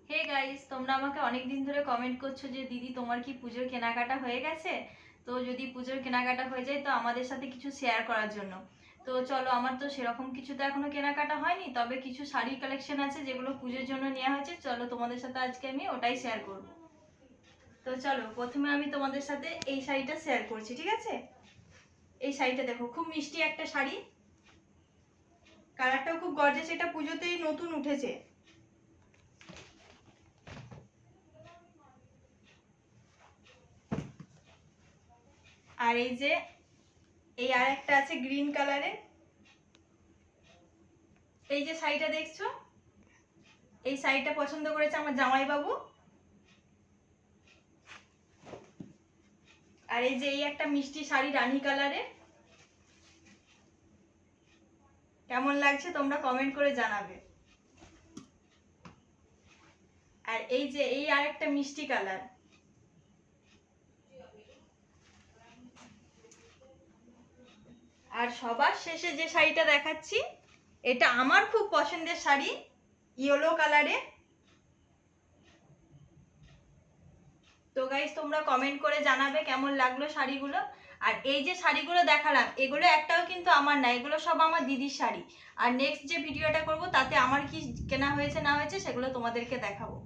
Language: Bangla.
হে গাইস, তোমরা আমাকে অনেক দিন ধরে কমেন্ট করছো যে দিদি তোমার কি পুজোর কেনাকাটা হয়ে গেছে। তো যদি পুজোর কেনাকাটা হয়ে যায় তো আমাদের সাথে কিছু শেয়ার করার জন্য। তো চলো, আমার তো সেরকম কিছু তো এখনো কেনাকাটা হয়নি, তবে কিছু শাড়ি কালেকশন আছে যেগুলো পুজোর জন্য নেওয়া হয়েছে। চলো তোমাদের সাথে আজকে আমি ওটাই শেয়ার করব। তো চলো, প্রথমে আমি তোমাদের সাথে এই শাড়িটা শেয়ার করছি, ঠিক আছে? এই শাড়িটা দেখো, খুব মিষ্টি একটা শাড়ি, কালারটাও খুব গর্জিয়াস। এটা পুজোতেই নতুন উঠেছে। আর এই যে এই আর একটা আছে গ্রিন কালারের। এই যে শাড়িটা দেখছো, এই শাড়িটা পছন্দ করেছে আমার জামাইবাবু। আর এই যে এই একটা মিষ্টি শাড়ি রানী কালারের। কেমন লাগছে তোমরা কমেন্ট করে জানাবে। আর এই যে এই আর একটা মিষ্টি কালার। আর সবার শেষে যে শাড়িটা দেখাচ্ছি, এটা আমার খুব পছন্দের শাড়ি, ইয়েলো কালারে। তো গাইস, তোমরা কমেন্ট করে জানাবে কেমন লাগলো শাড়িগুলো। আর এই যে শাড়িগুলো দেখালাম, এগুলো একটাও কিন্তু আমার না, এগুলো সব আমার দিদির শাড়ি। আর নেক্সট যে ভিডিওটা করব তাতে আমার কি কেনা হয়েছে না হয়েছে সেগুলো তোমাদেরকে দেখাবো।